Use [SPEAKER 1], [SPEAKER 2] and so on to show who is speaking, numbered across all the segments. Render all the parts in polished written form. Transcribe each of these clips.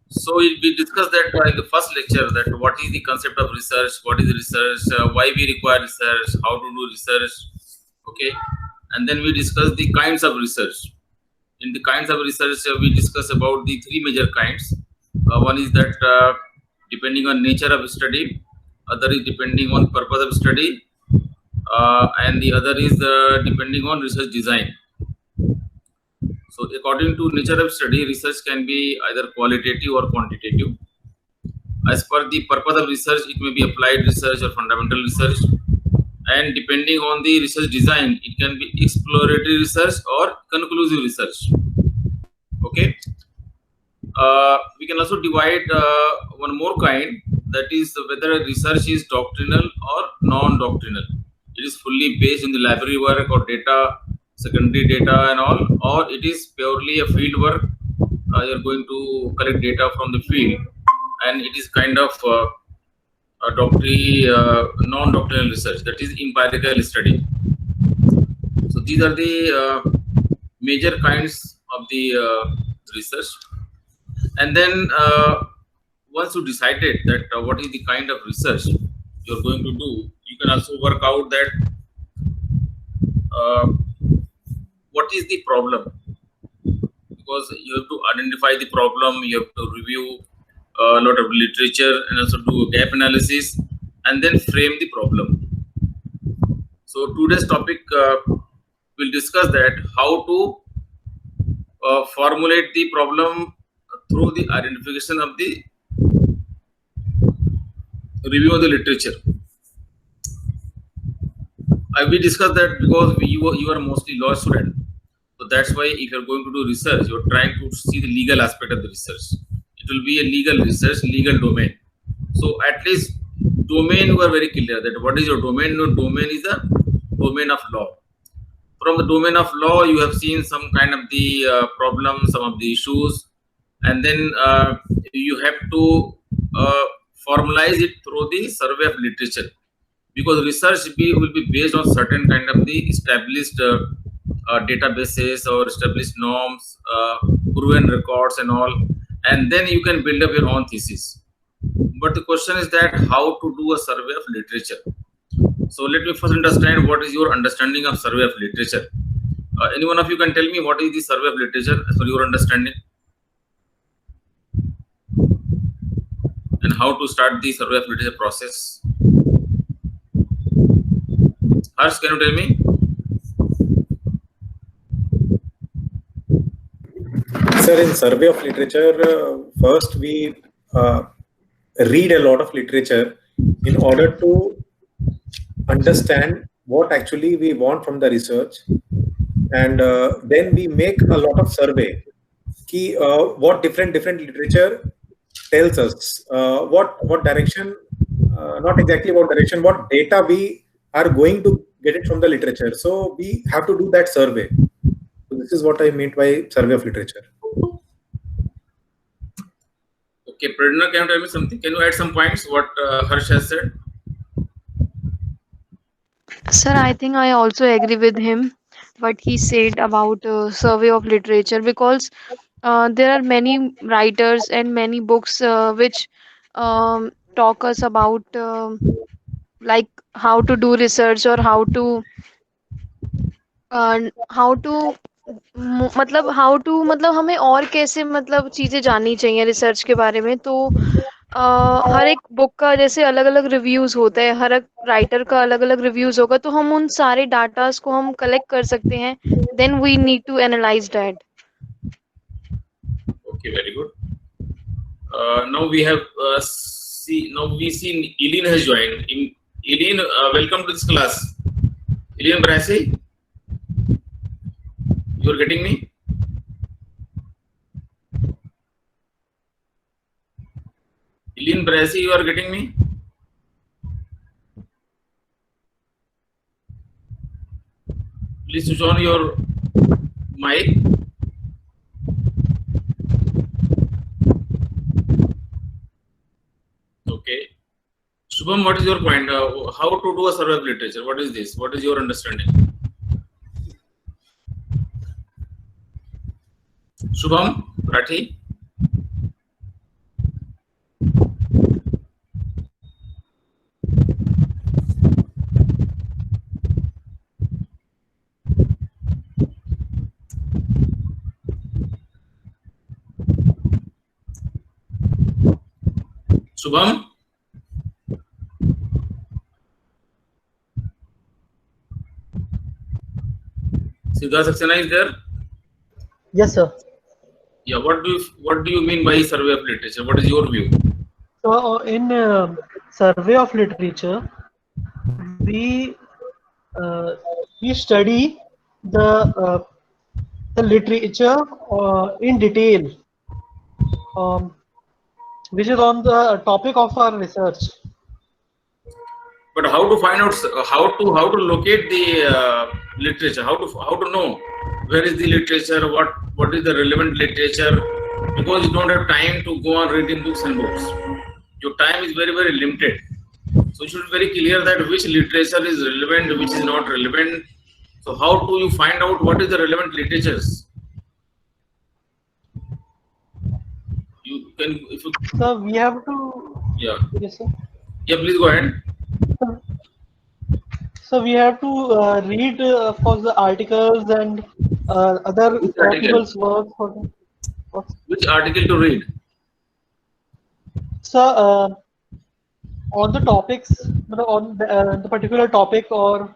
[SPEAKER 1] So we discussed that in the first lecture, that what is the concept of research, what is research, why we require research, how to do research. Okay, and then we discussed the kinds of research. In the kinds of research, we discuss about the three major kinds. One is that depending on nature of study, other is depending on purpose of study, and the other is depending on research design. So according to nature of study, research can be either qualitative or quantitative. As per the purpose of research, it may be applied research or fundamental research. And depending on the research design, it can be exploratory research or conclusive research. Okay. We can also divide one more kind, that is whether research is doctrinal or non-doctrinal. It is fully based in the library work or data, secondary data and all, or it is purely a field work. You're going to collect data from the field, and it is kind of non-doctrinal research, that is empirical study. So these are the major kinds of the research. And then once you decided that what is the kind of research you're going to do, you can also work out that uh, what is the problem, because you have to identify the problem, you have to review a lot of literature and also do gap analysis and then frame the problem. So today's topic will discuss that how to formulate the problem through the identification of the review of the literature. We discussed that because you are mostly law student, so that's why if you're going to do research, you're trying to see the legal aspect of the research. It will be a legal research, legal domain. So at least domain you are very clear that what is your domain. Your domain is the domain of law. From the domain of law, you have seen some kind of the problems, some of the issues, and then you have to formalize it through the survey of literature, because research will be based on certain kind of the established databases or established norms, proven records and all, and then you can build up your own thesis. But the question is that how to do a survey of literature. So let me first understand what is your understanding of survey of literature. Any one of you can tell me what is the survey of literature as per your understanding, and how to start the survey of literature process. Harsh, can you tell me?
[SPEAKER 2] Sir, in survey of literature, first we read a lot of literature in order to understand what actually we want from the research, and then we make a lot of survey. What different literature tells us, what direction, not exactly what direction, what data we are going to get it from the literature. So we have to do that survey. So this is what I meant by survey of literature.
[SPEAKER 1] Okay, Prerna, can you tell me something? Can you add some points what Harsh has said?
[SPEAKER 3] Sir, I think I also agree with him what he said about survey of literature, because there are many writers and many books which talk us about like how to do research, or how to मतलब how to मतलब हमें और कैसे मतलब चीजें जाननी चाहिए research के बारे में। तो हर एक बुक का जैसे अलग अलग रिव्यूज होता है, हर एक राइटर का अलग अलग रिव्यूज होगा, तो हम उन सारे डाटास को हम कलेक्ट कर सकते हैं। Then we need to analyse that.
[SPEAKER 1] Okay, very good. Now we have now we see Eileen has joined. Eileen, welcome to this class. Eileen Brasi, you are getting me? Eileen Brasi, you are getting me? Please switch on your mic. Okay. Shubham, what is your point? How to do a survey of literature? What is this? What is your understanding? Shubham Rathi? Shubham? Siddharth Saxena is there?
[SPEAKER 4] Yes, sir.
[SPEAKER 1] Yeah. What do you mean by survey of literature? What is your view?
[SPEAKER 4] So in survey of literature, we study the literature in detail, which is on the topic of our research.
[SPEAKER 1] But how to find out how to locate the literature? How to know where is the literature? What is the relevant literature? Because you don't have time to go on reading books and books. Your time is very limited. So you should be very clear that which literature is relevant, which is not relevant. So how do you find out what is the relevant literatures? You can if you
[SPEAKER 4] So we have to.
[SPEAKER 1] yeah
[SPEAKER 4] Yes, sir.
[SPEAKER 1] yeah please go ahead.
[SPEAKER 4] So we have to read, of course, the articles and other
[SPEAKER 1] Which article?
[SPEAKER 4] people's work for the.
[SPEAKER 1] Which article to read?
[SPEAKER 4] So on the topics, on the particular topic or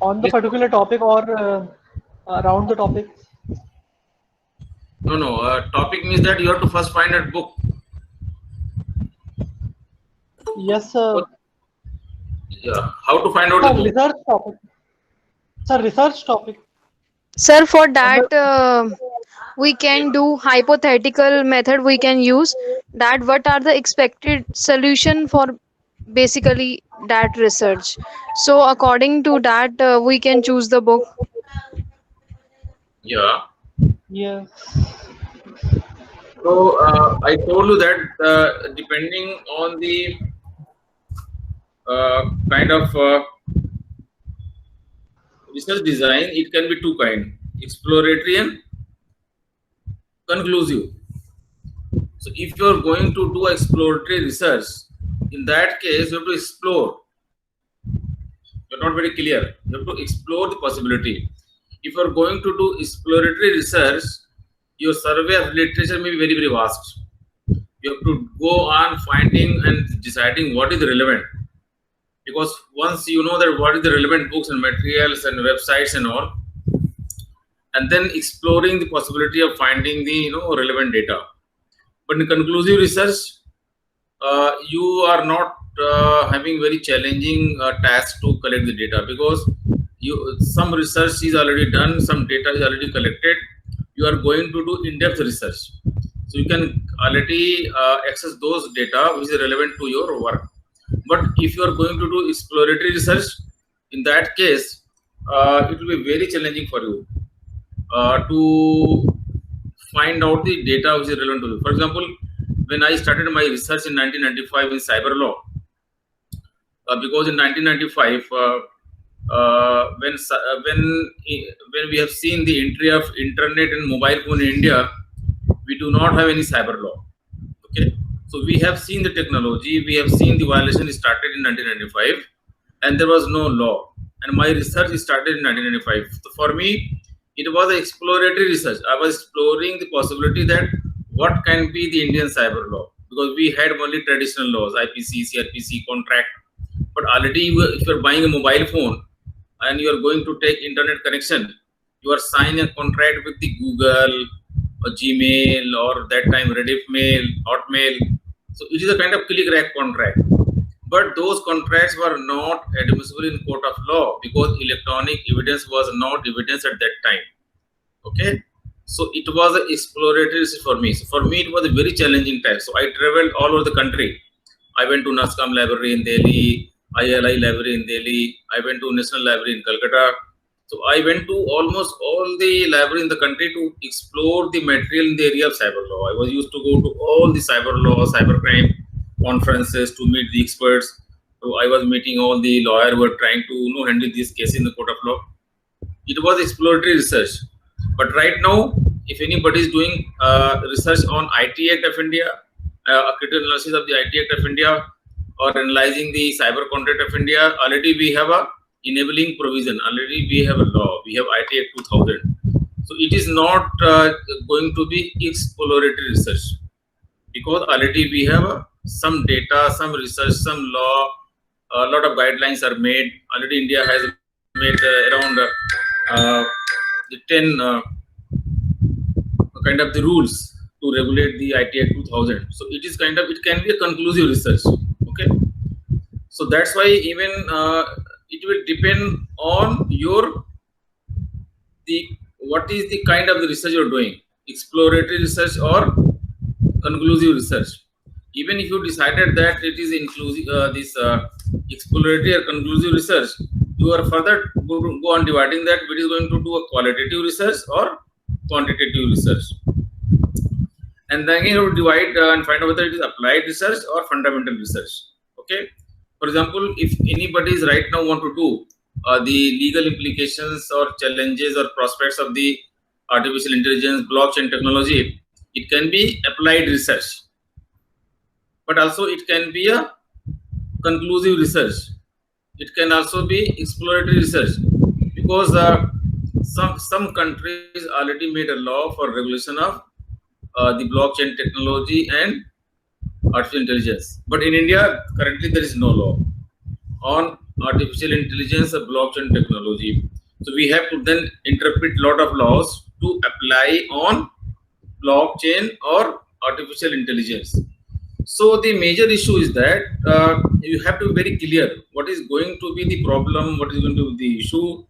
[SPEAKER 4] on the particular topic or around the topic.
[SPEAKER 1] No. Topic means that you have to first find a book.
[SPEAKER 4] Yes, sir.
[SPEAKER 1] Yeah. How to find out
[SPEAKER 4] Sir,
[SPEAKER 1] the book?
[SPEAKER 4] research topic. Sir, research topic.
[SPEAKER 3] Sir, for that we can do hypothetical method. We can use that. What are the expected solution for basically that research? So according to that, we can choose the book.
[SPEAKER 1] Yeah.
[SPEAKER 4] Yes.
[SPEAKER 1] So I told you that depending on the kind of research design, it can be two kind: exploratory and conclusive. So if you are going to do exploratory research, in that case you have to explore. You're not very clear. You have to explore the possibility. If you are going to do exploratory research, your survey of literature may be very vast. You have to go on finding and deciding what is relevant. Because once you know that what is the relevant books and materials and websites and all, and then exploring the possibility of finding the relevant data. But in conclusive research, you are not having very challenging task to collect the data, because some research is already done, some data is already collected. You are going to do in-depth research, so you can already access those data which is relevant to your work. But if you are going to do exploratory research, in that case it will be very challenging for you to find out the data which is relevant to you. For example, when I started my research in 1995 in cyber law, because in 1995 when we have seen the entry of internet and mobile phone in India, we do not have any cyber law. Okay, so we have seen the technology, we have seen the violation started in 1995, and there was no law. And my research started in 1995. So for me, it was an exploratory research. I was exploring the possibility that what can be the Indian cyber law, because we had only traditional laws, IPC, CRPC, contract. But already, if you are buying a mobile phone and you are going to take internet connection, you are signing a contract with the Google or Gmail or that time Rediff Mail, Hotmail. So it is a kind of click-write contract. But those contracts were not admissible in court of law because electronic evidence was not evidence at that time. Okay, so it was an exploratory research for me. So for me, it was a very challenging time. So I traveled all over the country. I went to NASCOM library in Delhi, ILI library in Delhi. I went to National Library in Calcutta. So I went to almost all the library in the country to explore the material in the area of cyber law. I was used to go to all the cyber law, cybercrime conferences to meet the experts. So I was meeting all the lawyers who were trying to handle these cases in the court of law. It was exploratory research. But right now, if anybody is doing research on IT Act of India, a critical analysis of the IT Act of India, or analyzing the cyber contract of India, already we have a enabling provision. Already we have a law. We have IT Act 2000. So it is not going to be exploratory research, because already we have some data, some research, some law, a lot of guidelines are made. Already India has made around the 10 kind of the rules to regulate the IT Act 2000. So it is kind of, it can be a conclusive research. Okay. So that's why even it will depend on your what is the kind of the research you're doing, exploratory research or conclusive research. Even if you decided that it is inclusive, exploratory or conclusive research, you are further go on dividing that it is going to do a qualitative research or quantitative research. And then you have to divide and find out whether it is applied research or fundamental research. Okay. For example, if anybody is right now want to do the legal implications or challenges or prospects of the artificial intelligence, blockchain technology, it can be applied research, but also it can be a conclusive research. It can also be exploratory research, because some countries already made a law for regulation of the blockchain technology and artificial intelligence. But in India, currently there is no law on artificial intelligence or blockchain technology. So we have to then interpret a lot of laws to apply on blockchain or artificial intelligence. So the major issue is that you have to be very clear what is going to be the problem, what is going to be the issue,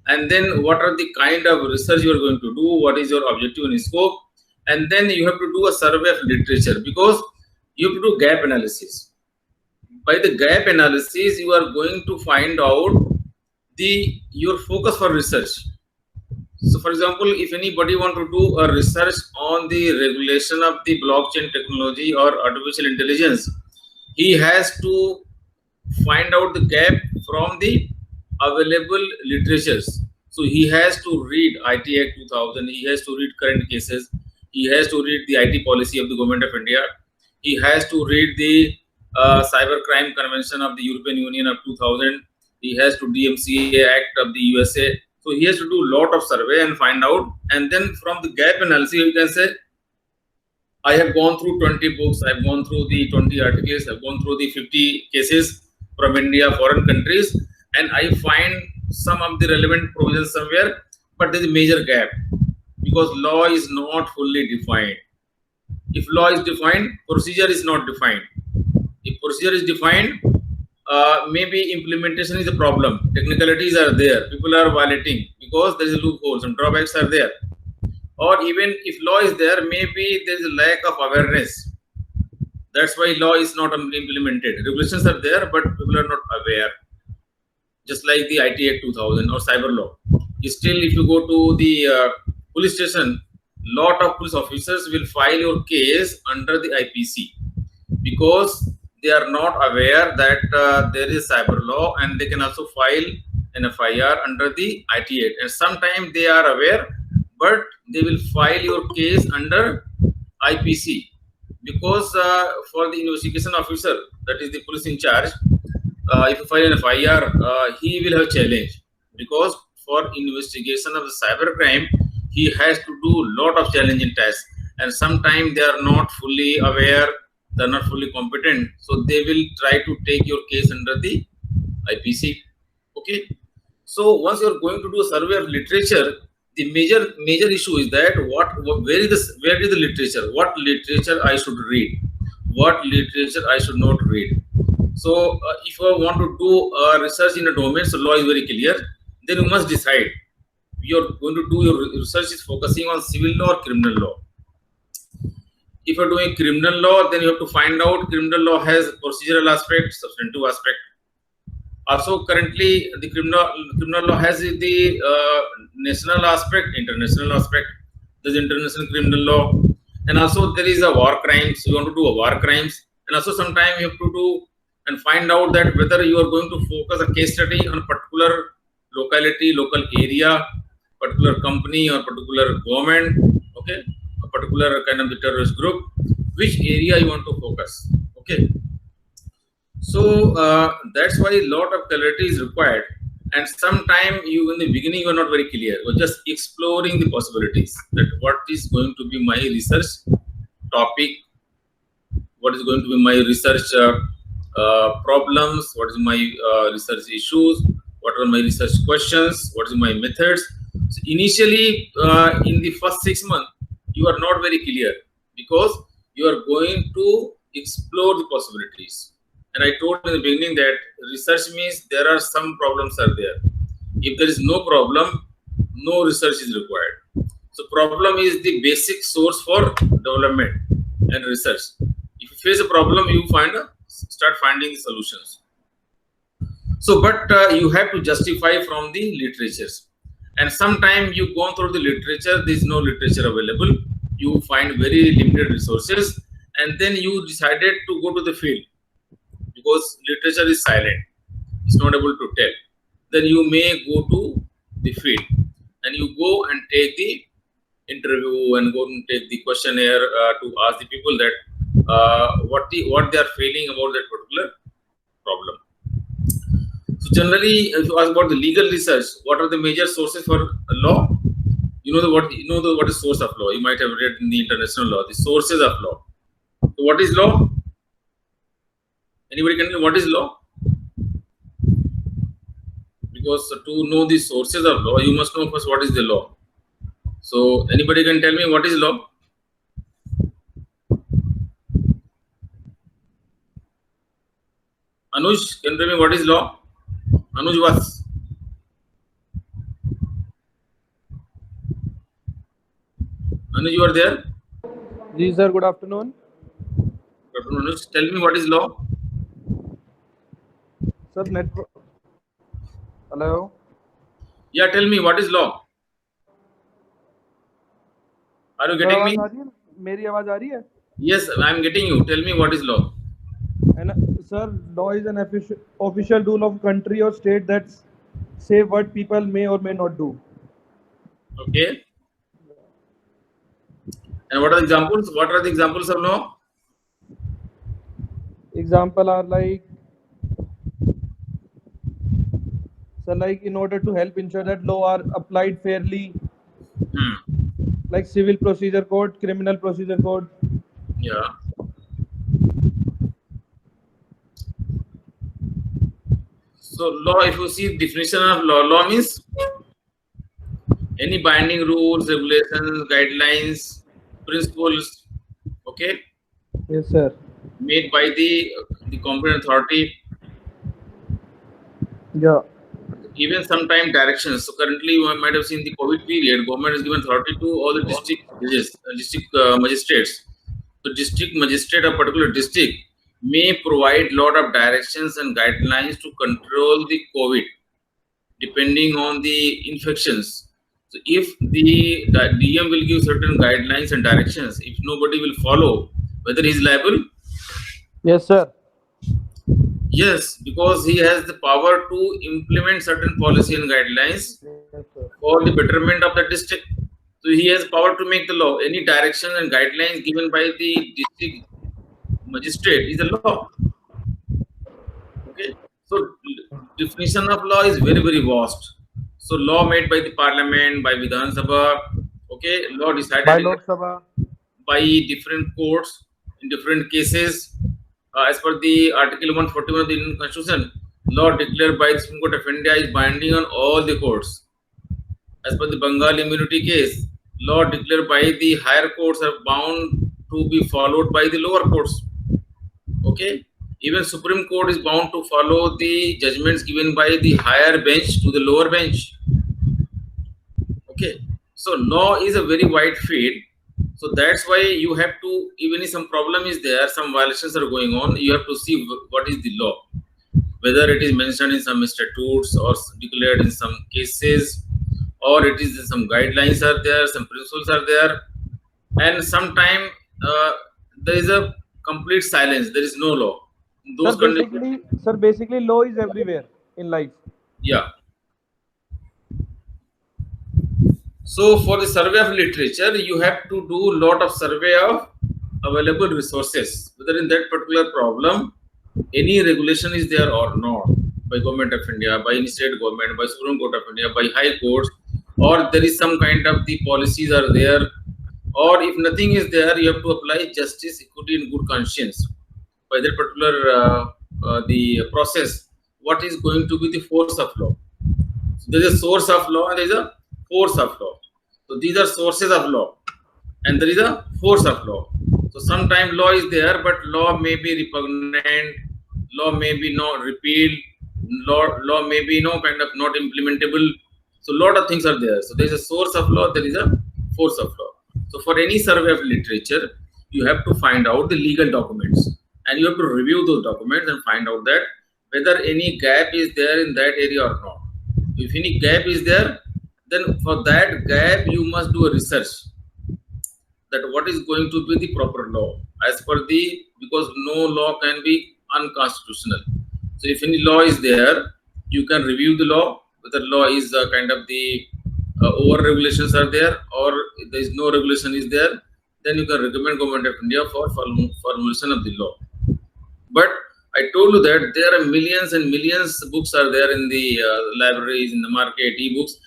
[SPEAKER 1] and then what are the kind of research you are going to do, what is your objective and scope, and then you have to do a survey of literature, because you have to do gap analysis. By the gap analysis, you are going to find out your focus for research. So, for example, if anybody want to do a research on the regulation of the blockchain technology or artificial intelligence, he has to find out the gap from the available literatures. So he has to read IT Act 2000, he has to read current cases, he has to read the IT policy of the Government of India, he has to read the Cybercrime Convention of the European Union of 2000, he has to DMCA Act of the USA. So he has to do a lot of survey and find out, and then from the gap analysis, you can say, I have gone through 20 books, I've gone through the 20 articles, I've gone through the 50 cases from India, foreign countries, and I find some of the relevant provisions somewhere, but there is a major gap, because law is not fully defined. If law is defined, procedure is not defined. If procedure is defined, maybe implementation is a problem. Technicalities are there. People are violating because there is a loophole. Some drawbacks are there. Or even if law is there, maybe there is a lack of awareness. That's why law is not implemented. Regulations are there, but people are not aware. Just like the IT Act 2000 or cyber law. Still, if you go to the police station, lot of police officers will file your case under the IPC, because they are not aware that there is cyber law, and they can also file an FIR under the IT Act. And sometimes they are aware, but they will file your case under IPC, because for the investigation officer, that is the police in charge, if you file an FIR, he will have challenge, because for investigation of the cyber crime, he has to do a lot of challenging tests, and sometimes they are not fully aware, they are not fully competent, so they will try to take your case under the IPC. Okay, so once you are going to do a survey of literature, the major issue is that where is the literature, what literature I should read, what literature I should not read. So if you want to do research in a domain, so law is very clear, then you must decide you're going to do your research is focusing on civil law or criminal law. If you're doing criminal law, then you have to find out criminal law has procedural aspect, substantive aspect. Also, currently the criminal law has the national aspect, international aspect. There's international criminal law, and also there is a war crimes. You want to do a war crimes, and also sometimes you have to do and find out that whether you are going to focus a case study on a particular locality, local area, particular company or particular government, okay, a particular kind of the terrorist group, which area you want to focus, okay. So that's why a lot of clarity is required and sometime you in the beginning you are not very clear. You're just exploring the possibilities that what is going to be my research topic, what is going to be my research problems, what is my research issues, what are my research questions, what is my methods. So initially, in the first 6 months, you are not very clear because you are going to explore the possibilities. And I told in the beginning that research means there are some problems are there. If there is no problem, no research is required. So problem is the basic source for development and research. If you face a problem, you start finding the solutions. So, but you have to justify from the literatures. And sometimes you go through the literature, there is no literature available. You find very limited resources, and then you decided to go to the field because literature is silent. It's not able to tell. Then you may go to the field, and you go and take the interview and go and take the questionnaire to ask the people that what they are feeling about that particular problem. So generally, if you ask about the legal research, what are the major sources for law? You know what is source of law. You might have read in the international law the sources of law. So what is law? Anybody can tell what is law? Because to know the sources of law, you must know first what is the law. So anybody can tell me what is law? Anuj, can you tell me what is law? Anuj was. Anuj, you are there?
[SPEAKER 5] Ji sir, good afternoon.
[SPEAKER 1] Good afternoon, Anuj. Tell me what is law?
[SPEAKER 5] Sir, network. Hello.
[SPEAKER 1] Yeah, tell me what is law? Are you getting me?
[SPEAKER 5] मेरी आवाज आ रही है?
[SPEAKER 1] Yes, I am getting you. Tell me what is law?
[SPEAKER 5] And sir, law is an official rule of country or state that say what people may or may not do.
[SPEAKER 1] Okay. And what are the examples? What are the examples of law?
[SPEAKER 5] Example are like, so like in order to help ensure that law are applied fairly, like civil procedure code, criminal procedure code.
[SPEAKER 1] Yeah. So law, if you see definition of law means any binding rules, regulations, guidelines, principles, okay,
[SPEAKER 5] Yes, sir.
[SPEAKER 1] made by the competent authority.
[SPEAKER 5] Yeah.
[SPEAKER 1] Even sometime directions. So currently, you might have seen the COVID period. Government has given authority to all the district judges, district magistrates. So district magistrate of particular district may provide lot of directions and guidelines to control the COVID, depending on the infections. So if the DM will give certain guidelines and directions, if nobody will follow, whether he is liable?
[SPEAKER 5] Yes, sir.
[SPEAKER 1] Yes, because he has the power to implement certain policy and guidelines
[SPEAKER 5] Yes, sir.
[SPEAKER 1] for the betterment of the district. So he has power to make the law. Any direction and guidelines given by the district magistrate is a law. Okay. So definition of law is very, very vast. So law made by the parliament, by Vidhan Sabha, okay, law decided
[SPEAKER 5] By Lok Sabha.
[SPEAKER 1] by different courts in different cases. As per the Article 141 of the Indian Constitution, law declared by the Supreme Court of India is binding on all the courts. As per the Bengal immunity case, law declared by the higher courts are bound to be followed by the lower courts. Okay, even Supreme Court is bound to follow the judgments given by the higher bench to the lower bench. Okay, so law is a very wide field. So that's why you have to, even if some problem is there, some violations are going on, you have to see what is the law, whether it is mentioned in some statutes or declared in some cases, or it is some guidelines are there, some principles are there, and sometimes there is a complete silence. There is no law. Those
[SPEAKER 5] Basically, law is everywhere in life.
[SPEAKER 1] Yeah. So for the survey of literature, you have to do a lot of survey of available resources, whether in that particular problem, any regulation is there or not. by Government of India, by any state government, by Supreme Court of India, by High Courts, or there is some kind of the policies are there, or if nothing is there, you have to apply justice, equity, and good conscience by that particular the process. What is going to be the force of law? So there is a source of law and there is a force of law. So these are sources of law, and there is a force of law. So sometimes law is there, but law may be repugnant, law may be not repealed, law may be kind of not implementable. So a lot of things are there. So there is a source of law, there is a force of law. So for any survey of literature, you have to find out the legal documents, and you have to review those documents and find out that whether any gap is there in that area or not. If any gap is there, then for that gap you must do a research that what is going to be the proper law as per the, because no law can be unconstitutional. So if any law is there, you can review the law, whether law is kind of the over regulations are there, or there is no regulation is there, then you can recommend Government of India for formulation of the law. But I told you that there are millions and millions books are there in the libraries, in the market, e-books,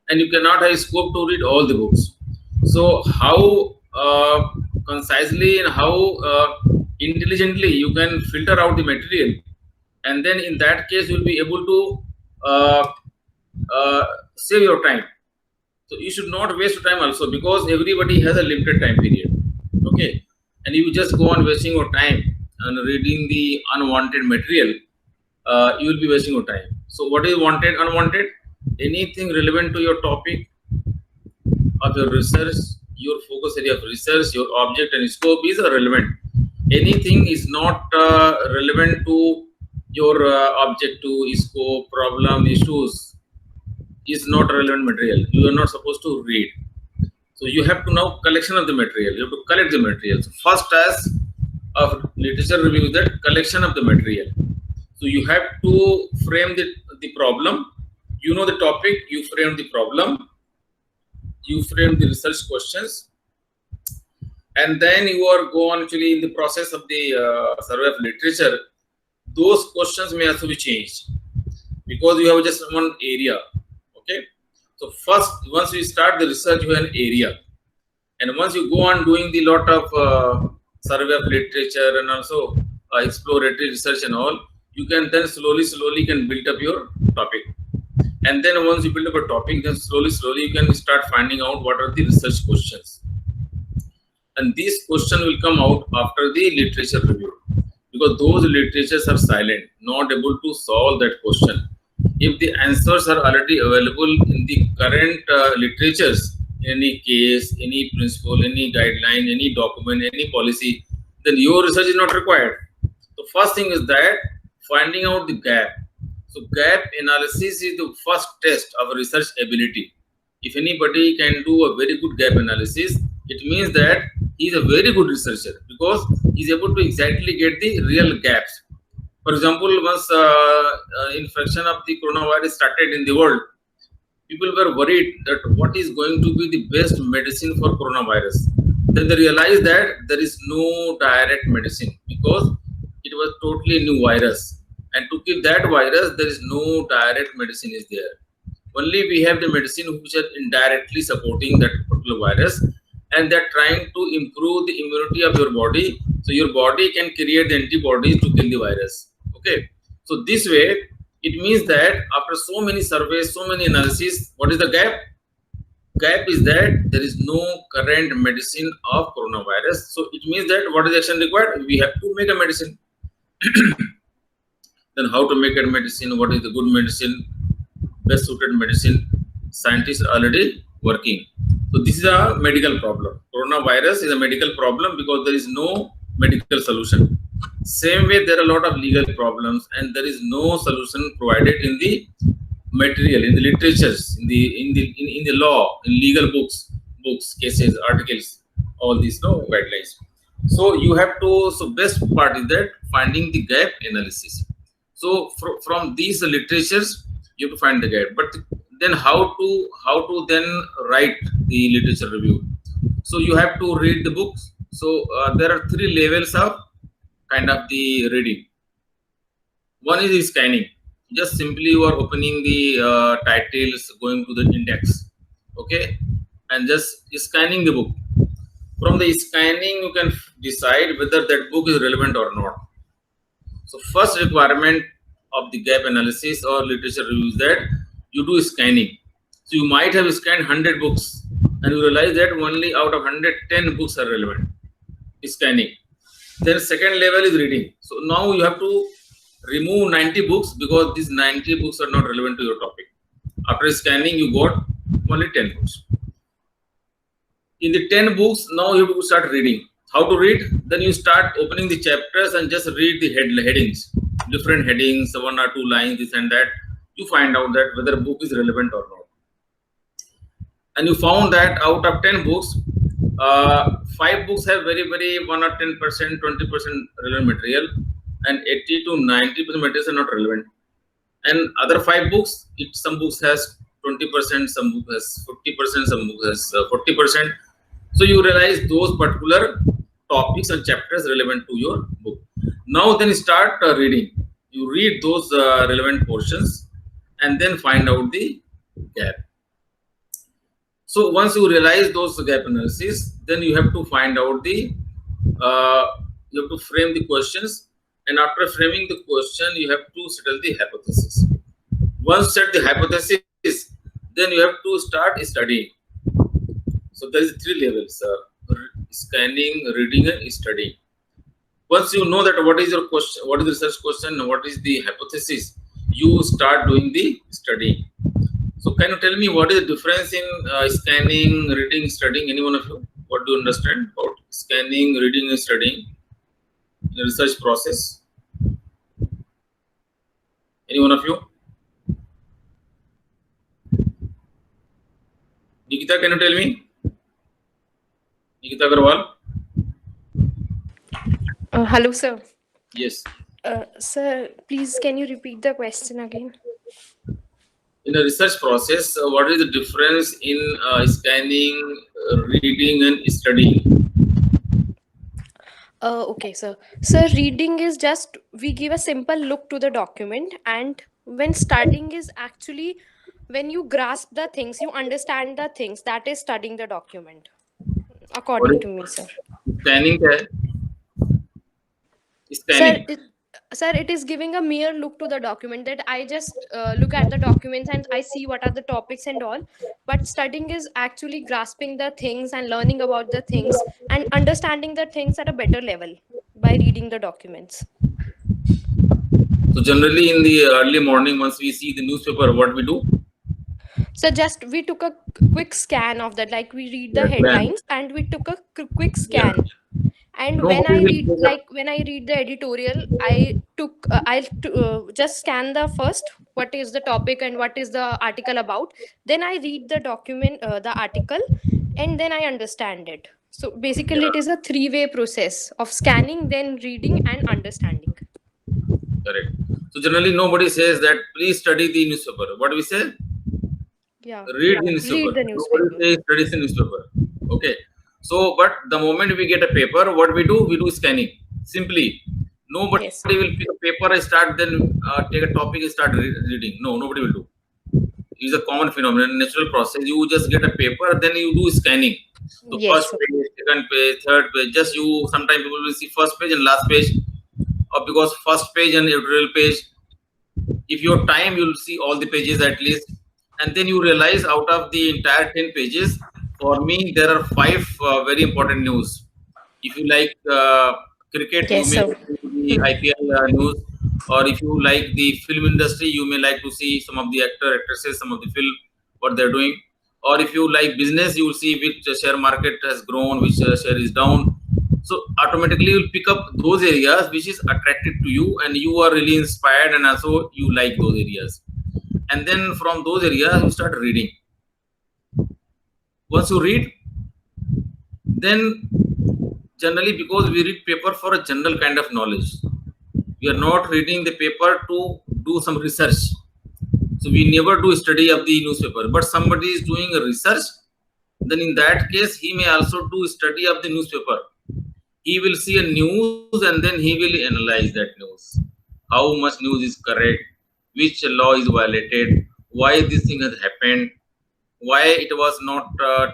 [SPEAKER 1] and you cannot have scope to read all the books. So how concisely and how intelligently you can filter out the material, and then in that case you will be able to save your time. So you should not waste your time also, because everybody has a limited time period. Okay, and if you just go on wasting your time and reading the unwanted material, you will be wasting your time. So what is wanted, unwanted? Anything relevant to your topic of your research, your focus area of research, your object and scope is relevant. Anything is not relevant to your objective, scope, problem, issues is not relevant material. You are not supposed to read. So you have to know collection of the material. You have to collect the material. So first task of literature review is that collection of the material. So you have to frame the problem. You know the topic, you frame the problem, you frame the research questions, and then you are go on actually in the process of the survey of literature. Those questions may also be changed because you have just one area. Okay, so first, once you start the research, you have an area, and once you go on doing the lot of survey of literature and also exploratory research and all, you can then slowly can build up your topic. And then once you build up a topic, then slowly you can start finding out what are the research questions. And these questions will come out after the literature review, because those literatures are silent, not able to solve that question. If the answers are already available in the current literatures, any case, any principle, any guideline, any document, any policy, then your research is not required. The first thing is that finding out the gap. So gap analysis is the first test of research ability. If anybody can do a very good gap analysis, it means that he is a very good researcher, because he is able to exactly get the real gaps. For example, once infection of the coronavirus started in the world, people were worried that what is going to be the best medicine for coronavirus. Then they realized that there is no direct medicine, because it was totally new virus. And to kill that virus, there is no direct medicine is there. Only we have the medicine which are indirectly supporting that particular virus, and they're trying to improve the immunity of your body, so your body can create the antibodies to kill the virus. Okay, so this way it means that after so many surveys, so many analysis, what is the gap? Gap is that there is no current medicine of coronavirus. So it means that what is action required? We have to make a medicine. Then how to make a medicine? What is the good medicine? Best suited medicine? Scientists are already working. So this is a medical problem. Coronavirus is a medical problem because there is no medical solution. Same way, there are a lot of legal problems, and there is no solution provided in the material, in the literatures, in the law, in legal books, cases, articles, all these guidelines. So you have to. So best part is that finding the gap analysis. So from these literatures, you have to find the gap. But then how to then write the literature review? So you have to read the books. So there are 3 levels of kind of the reading. One is the scanning. Just simply you are opening the titles, going to the index, okay, and just scanning the book. From the scanning, you can decide whether that book is relevant or not. So first requirement of the gap analysis or literature review is that you do scanning. So you might have scanned 100 books and you realize that only out of 110 books are relevant. Scanning. Then second level is reading. So now you have to remove 90 books because these 90 books are not relevant to your topic. After scanning, you got only 10 books. In the 10 books, now you have to start reading. How to read? Then you start opening the chapters and just read the headings, different headings, 1 or 2 lines, this and that. You find out that whether a book is relevant or not. And you found that out of 10 books, 5 books have very 1 or 10%, 20% relevant material, and 80 to 90% materials are not relevant. And other 5 books, some books has 20%, some book has 50%, some book has 40%. So you realize those particular topics and chapters relevant to your book. Now then start reading. You read those relevant portions and then find out the gap. So once you realize those gap analysis, then you have to find out the, you have to frame the questions, and after framing the question, you have to settle the hypothesis. Once set the hypothesis, then you have to start studying. So there is 3 levels: scanning, reading, and studying. Once you know that what is your question, what is the research question, what is the hypothesis, you start doing the studying. So can you tell me what is the difference in scanning, reading, studying? Any one of you? What do you understand about scanning, reading, and studying in the research process? Any one of you? Nikita, can you tell me? Nikita Agarwal?
[SPEAKER 6] Hello, sir.
[SPEAKER 1] Yes.
[SPEAKER 6] Sir, please can you repeat the question again?
[SPEAKER 1] In a research process, what is the difference in scanning, reading, and studying?
[SPEAKER 6] Okay, sir. Sir, reading is just we give a simple look to the document, and when studying is actually when you grasp the things, you understand the things. That is studying the document, according to me, sir.
[SPEAKER 1] Scanning क्या है?
[SPEAKER 6] Sir,
[SPEAKER 1] Scanning.
[SPEAKER 6] it is giving a mere look to the document, that I just look at the documents and I see what are the topics and all. But studying is actually grasping the things and learning about the things and understanding the things at a better level by reading the documents.
[SPEAKER 1] So generally in the early morning, once we see the newspaper, what we do?
[SPEAKER 6] So just we took a quick scan of that, like we read the headlines and we took a quick scan. And
[SPEAKER 1] No,
[SPEAKER 6] when I
[SPEAKER 1] we
[SPEAKER 6] read,
[SPEAKER 1] will-
[SPEAKER 6] like when I read the editorial, I took just scan the first what is the topic and what is the article about. Then I read the document, the article, and then I understand it. So basically, it is a 3-way process of scanning, then reading, and understanding.
[SPEAKER 1] Correct. So generally nobody says that please study the newspaper. What do we say?
[SPEAKER 6] Yeah.
[SPEAKER 1] Read the newspaper.
[SPEAKER 6] Read the newspaper.
[SPEAKER 1] Nobody says study the newspaper. Okay. So, but the moment we get a paper, what we do? We do scanning. Simply. Nobody
[SPEAKER 6] Yes.
[SPEAKER 1] will pick a paper and start, then take a topic and start reading. No, nobody will do. It's a common phenomenon, natural process. You just get a paper, then you do scanning. So
[SPEAKER 6] Yes,
[SPEAKER 1] first
[SPEAKER 6] sir.
[SPEAKER 1] page, second page, third page. Just you, sometimes people will see first page and last page, or because first page and editorial page. If you have time, you will see all the pages at least, and then you realize out of the entire 10 pages, for me there are 5 very important news. If you like cricket,
[SPEAKER 6] Yes,
[SPEAKER 1] you may
[SPEAKER 6] sir.
[SPEAKER 1] see the IPL news, or if you like the film industry, you may like to see some of the actresses, some of the film, what they're doing. Or if you like business, you will see which share market has grown, which share is down. So automatically you'll pick up those areas which is attractive to you and you are really inspired, and also you like those areas. And then from those areas you start reading. Once you read, then generally, because we read paper for a general kind of knowledge, we are not reading the paper to do some research. So we never do study of the newspaper, but somebody is doing a research, then in that case he may also do study of the newspaper. He will see a news and then he will analyze that news. How much news is correct, which law is violated, why this thing has happened, why it was not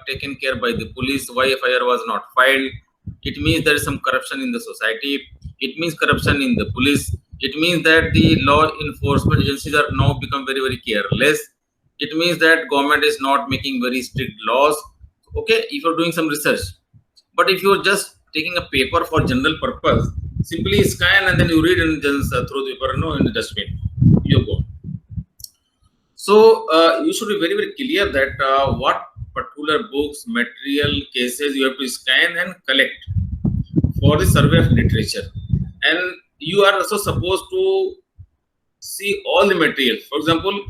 [SPEAKER 1] taken care by the police, why FIR was not filed. It means there is some corruption in the society. It means corruption in the police. It means that the law enforcement agencies are now become very, very careless. It means that government is not making very strict laws. Okay, if you're doing some research. But if you're just taking a paper for general purpose, simply scan and then you read and just throw the paper in the dustbin. You go. So you should be very, very clear that what particular books, material, cases you have to scan and collect for the survey of literature. And you are also supposed to see all the materials. For example,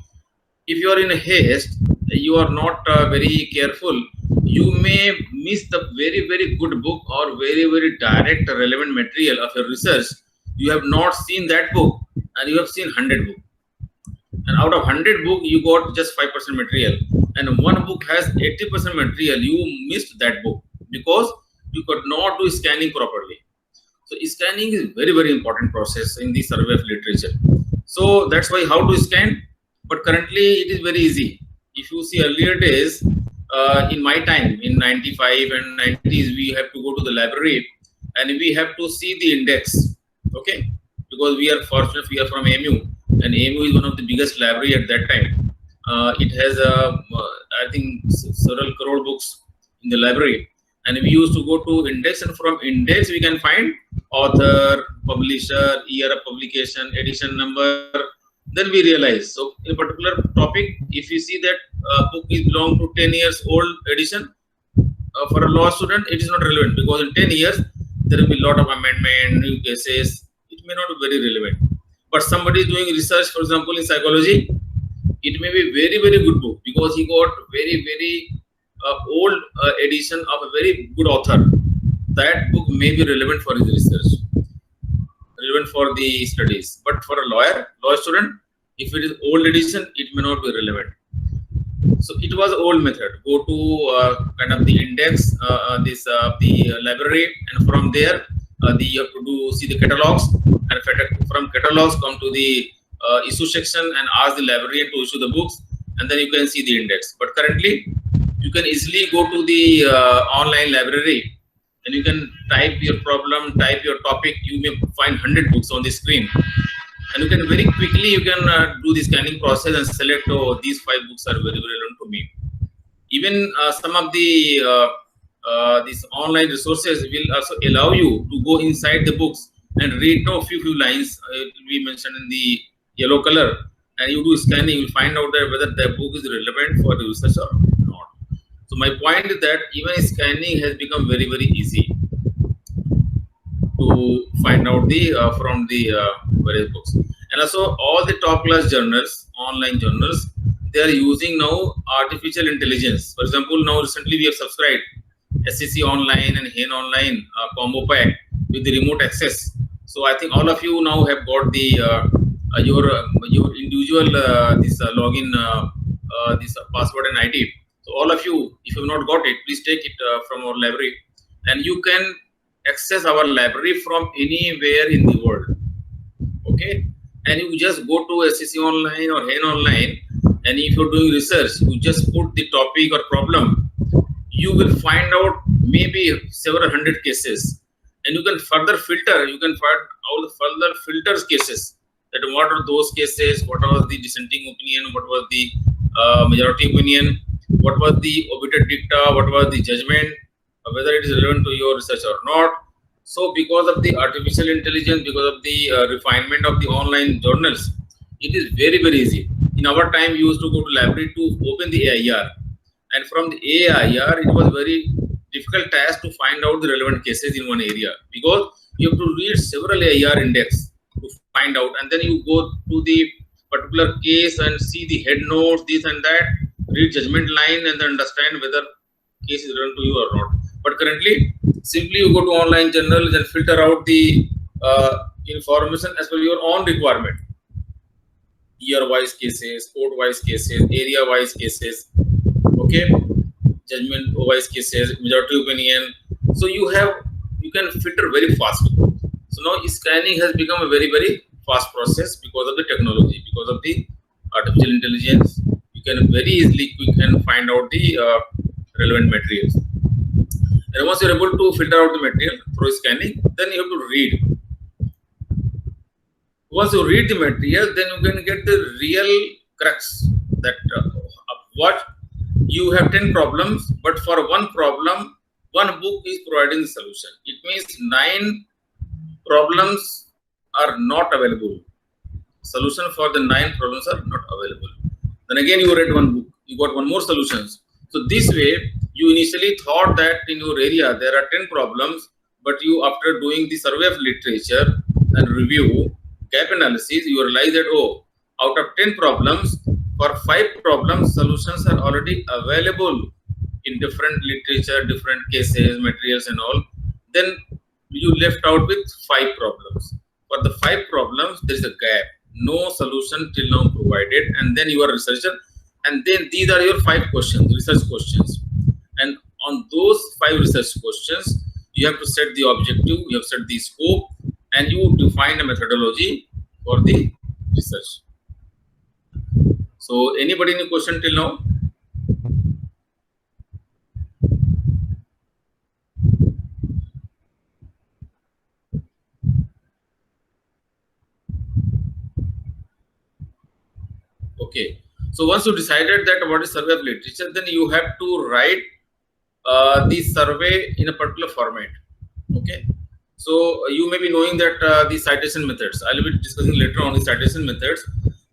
[SPEAKER 1] if you are in a haste, you are not very careful, you may miss the very, very good book or very, very direct relevant material of your research. You have not seen that book and you have seen 100 books. And out of 100 book, you got just 5% material. And one book has 80% material. You missed that book because you could not do scanning properly. So scanning is very, very important process in the survey of literature. So that's why how to scan. But currently it is very easy. If you see earlier days, in my time, in 95 and 90s, we have to go to the library and we have to see the index. Okay, because we are fortunate, we are from AMU. And AMU is one of the biggest library at that time. It has, I think, several crore books in the library. And we used to go to index, and from index we can find author, publisher, year of publication, edition number. Then we realize, so in a particular topic, if you see that book is belong to 10 years old edition, for a law student, it is not relevant because in 10 years, there will be a lot of amendment, new cases. It may not be very relevant. But somebody is doing research, for example, in psychology, it may be very, very good book because he got very, very old edition of a very good author. That book may be relevant for his research, relevant for the studies. But for a law student, if it is old edition, it may not be relevant. So it was old method. Go to kind of the index, the library, and from there, you have to see the catalogs, and from catalogs come to the issue section and ask the librarian to issue the books, and then you can see the index. But currently, you can easily go to the online library and you can type your problem, type your topic. You may find 100 books on the screen, and you can very quickly you can do the scanning process and select, oh, these 5 books are very relevant to me. Even some of the these online resources will also allow you to go inside the books and read few lines. It will be mentioned in the yellow color, and you do scanning, you find out that whether the book is relevant for the research or not. So my point is that even scanning has become very, very easy to find out the from the various books. And also all the top class journals, online journals, they are using now artificial intelligence. For example, now recently we have subscribed SCC Online and HANE Online combo pack with the remote access. So I think all of you now have got the your individual this login, this password and ID. So all of you, if you have not got it, please take it from our library, and you can access our library from anywhere in the world. Okay, and you just go to SCC Online or HANE Online, and if you're doing research, you just put the topic or problem. You will find out maybe several hundred cases, and you can further filter. You can find all the further filters cases. That what are those cases? What was the dissenting opinion? What was the majority opinion? What was the obiter dicta? What was the judgment? Whether it is relevant to your research or not. So, because of the artificial intelligence, because of the refinement of the online journals, it is very, very easy. In our time, we used to go to library to open the AIR, and from the AIR, it was very difficult task to find out the relevant cases in one area, because you have to read several AIR index to find out, and then you go to the particular case and see the head notes, this and that, read judgment line, and then understand whether case is relevant to you or not. But currently, simply you go to online journals and filter out the information as per your own requirement. Year-wise cases, court-wise cases, area-wise cases, okay, judgment-wise cases, majority opinion. So you can filter very fast. So now scanning has become a very, very fast process because of the technology, because of the artificial intelligence. You can very easily quick and find out the relevant materials. And once you're able to filter out the material through scanning, then you have to read. Once you read the material, then you can get the real crux that what you have 10 problems, but for one problem, one book is providing the solution. It means 9 problems are not available. Solution for the 9 problems are not available. Then again, you read one book, you got one more solutions. So this way, you initially thought that in your area there are 10 problems, but you, after doing the survey of literature and review, gap analysis, you realize that, oh, out of 10 problems, for 5 problems, solutions are already available in different literature, different cases, materials and all. Then you left out with 5 problems. For the 5 problems, there is a gap. No solution till now provided. And then you are a researcher. And then these are your 5 questions, research questions. And on those 5 research questions, you have to set the objective, you have set the scope, and you define a methodology for the research. So, anybody any question till now? Okay. So, once you decided that what is survey of literature, then you have to write the survey in a particular format. Okay. So, you may be knowing that the citation methods, I will be discussing later on the citation methods,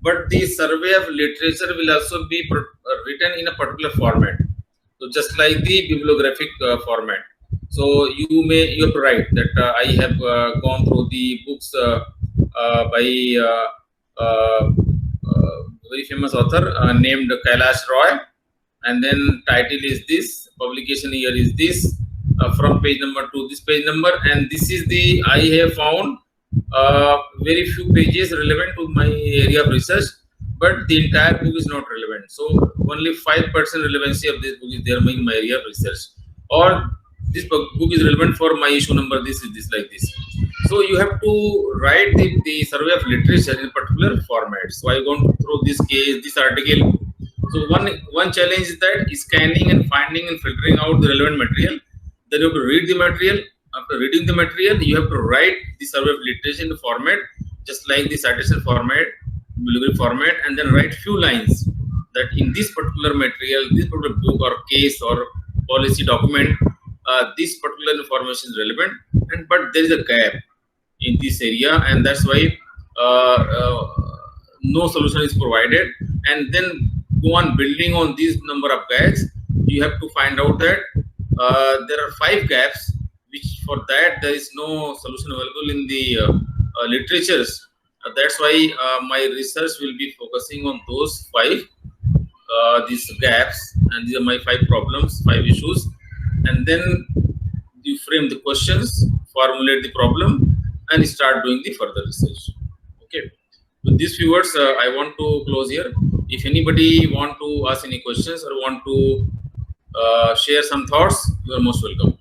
[SPEAKER 1] but the survey of literature will also be written in a particular format. So, just like the bibliographic format. So, you have to write that I have gone through the books by very famous author named Kailash Roy, and then title is this, publication year is this, from page number to this page number, and this is the, I have found very few pages relevant to my area of research, but the entire book is not relevant. So only 5% relevancy of this book is there in my area of research, or this book is relevant for my issue number, this is this, like this. So you have to write the survey of literature in a particular format. So I gone through this case, this article. So one challenge is that scanning and finding and filtering out the relevant material. Then you have to read the material. After reading the material, you have to write the survey of literature in the format, just like the citation format, bibliography format, and then write few lines that in this particular material, this particular book or case or policy document, this particular information is relevant, but there is a gap in this area, and that's why no solution is provided. And then go on building on this number of gaps. You have to find out that there are 5 gaps, which for that there is no solution available in the literatures. That's why my research will be focusing on those 5 these gaps, and these are my 5 problems, 5 issues. And then you frame the questions, formulate the problem, and start doing the further research. Okay. With these few words, I want to close here. If anybody want to ask any questions or want to share some thoughts, you are most welcome.